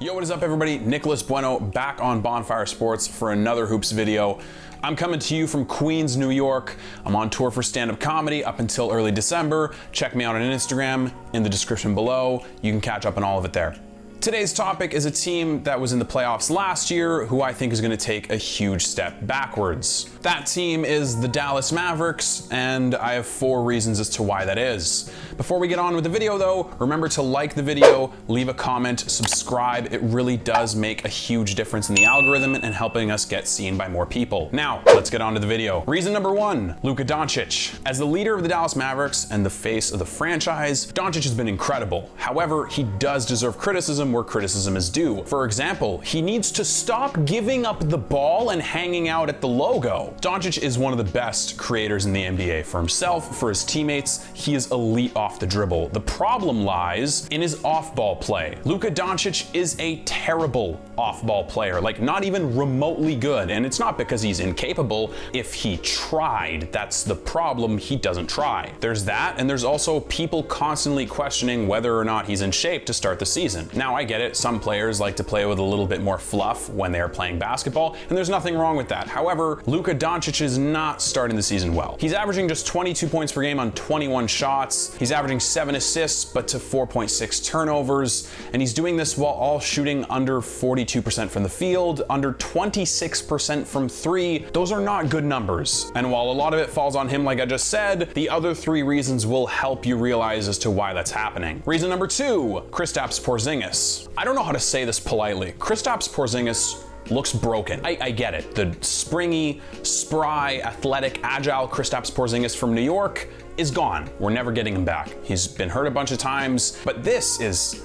Yo, what is up everybody? Nicolas Bueno back on Bonfire Sports for another Hoops video. I'm coming to you from Queens, New York. I'm on tour for stand-up comedy up until early December. Check me out on Instagram in the description below. You can catch up on all of it there. Today's topic is a team that was in the playoffs last year who I think is going to take a huge step backwards. That team is the Dallas Mavericks, and I have 4 reasons as to why that is. Before we get on with the video though, remember to like the video, leave a comment, subscribe. It really does make a huge difference in the algorithm and helping us get seen by more people. Now, let's get on to the video. Reason number 1, Luka Doncic. As the leader of the Dallas Mavericks and the face of the franchise, Doncic has been incredible. However, he does deserve criticism where criticism is due. For example, he needs to stop giving up the ball and hanging out at the logo. Doncic is one of the best creators in the NBA. For himself, for his teammates, he is elite off the dribble. The problem lies in his off-ball play. Luka Doncic is a terrible off-ball player, like not even remotely good. And it's not because he's incapable. If he tried, that's the problem. He doesn't try. There's that, and there's also people constantly questioning whether or not he's in shape to start the season. Now, I get it. Some players like to play with a little bit more fluff when they are playing basketball, and there's nothing wrong with that. However, Luka Doncic is not starting the season well. He's averaging just 22 points per game on 21 shots. He's averaging 7 assists, but to 4.6 turnovers, and he's doing this while all shooting under 42% from the field, under 26% from 3. Those are not good numbers. And while a lot of it falls on him, like I just said, the other 3 reasons will help you realize as to why that's happening. Reason number 2, Kristaps Porzingis. I don't know how to say this politely. Kristaps Porzingis looks broken. I get it. The springy, spry, athletic, agile Kristaps Porzingis from New York is gone. We're never getting him back. He's been hurt a bunch of times, but this is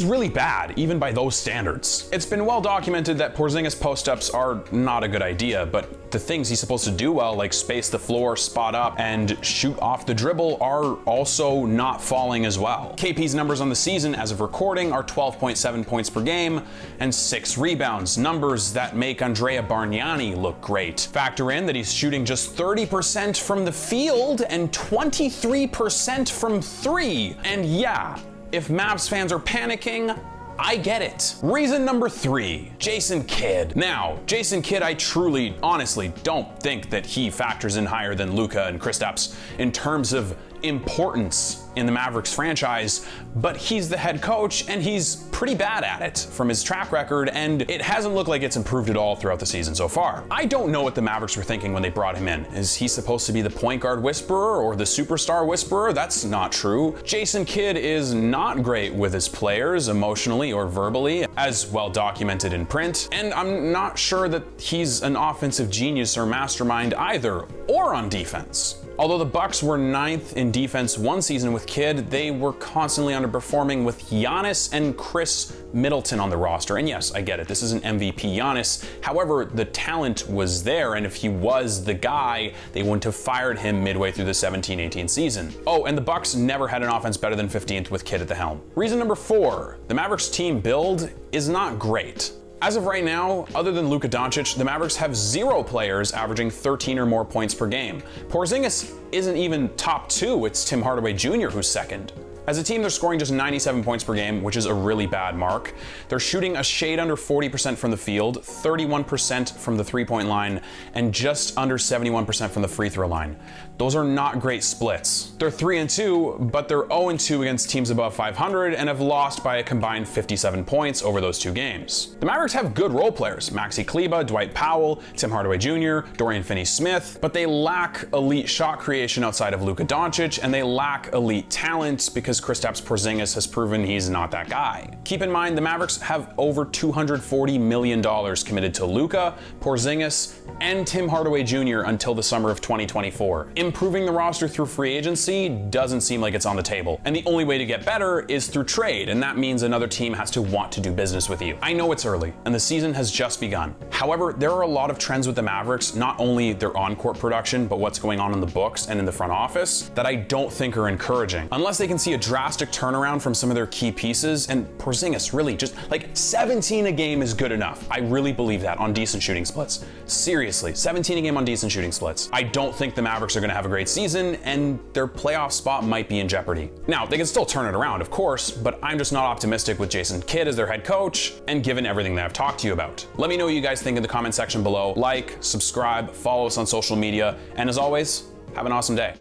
really bad, even by those standards. It's been well documented that Porzingis post-ups are not a good idea, but the things he's supposed to do well, like space the floor, spot up, and shoot off the dribble, are also not falling as well. KP's numbers on the season as of recording are 12.7 points per game and 6 rebounds, numbers that make Andrea Bargnani look great. Factor in that he's shooting just 30% from the field and 23% from 3. And yeah, if Mavs fans are panicking, I get it. Reason number 3, Jason Kidd. Now, Jason Kidd, I truly, honestly don't think that he factors in higher than Luka and Kristaps in terms of importance in the Mavericks franchise, but he's the head coach and he's pretty bad at it from his track record, and it hasn't looked like it's improved at all throughout the season so far. I don't know what the Mavericks were thinking when they brought him in. Is he supposed to be the point guard whisperer or the superstar whisperer? That's not true. Jason Kidd is not great with his players emotionally or verbally, as well documented in print, and I'm not sure that he's an offensive genius or mastermind either, or on defense. Although the Bucks were 9th in defense one season with Kidd, they were constantly underperforming with Giannis and Chris Middleton on the roster. And yes, I get it, this isn't MVP Giannis. However, the talent was there, and if he was the guy, they wouldn't have fired him midway through the 17-18 season. Oh, and the Bucks never had an offense better than 15th with Kidd at the helm. Reason number 4, the Mavericks team build is not great. As of right now, other than Luka Doncic, the Mavericks have 0 players averaging 13 or more points per game. Porzingis isn't even top 2, it's Tim Hardaway Jr. who's second. As a team, they're scoring just 97 points per game, which is a really bad mark. They're shooting a shade under 40% from the field, 31% from the 3-point line, and just under 71% from the free throw line. Those are not great splits. They're 3-2, but they're 0-2 against teams above 500 and have lost by a combined 57 points over those 2 games. The Mavericks have good role players, Maxi Kleber, Dwight Powell, Tim Hardaway Jr., Dorian Finney-Smith, but they lack elite shot creation outside of Luka Doncic, and they lack elite talent because Kristaps Porzingis has proven he's not that guy. Keep in mind, the Mavericks have over $240 million committed to Luka, Porzingis, and Tim Hardaway Jr. until the summer of 2024. Improving the roster through free agency doesn't seem like it's on the table. And the only way to get better is through trade, and that means another team has to want to do business with you. I know it's early, and the season has just begun. However, there are a lot of trends with the Mavericks, not only their on-court production, but what's going on in the books and in the front office, that I don't think are encouraging. Unless they can see a drastic turnaround from some of their key pieces, and Porzingis really just like 17 a game is good enough. I really believe that on decent shooting splits. Seriously, 17 a game on decent shooting splits. I don't think the Mavericks are going to have a great season, and their playoff spot might be in jeopardy. Now, they can still turn it around, of course, but I'm just not optimistic with Jason Kidd as their head coach, and given everything that I've talked to you about. Let me know what you guys think in the comment section below. Like, subscribe, follow us on social media, and as always, have an awesome day.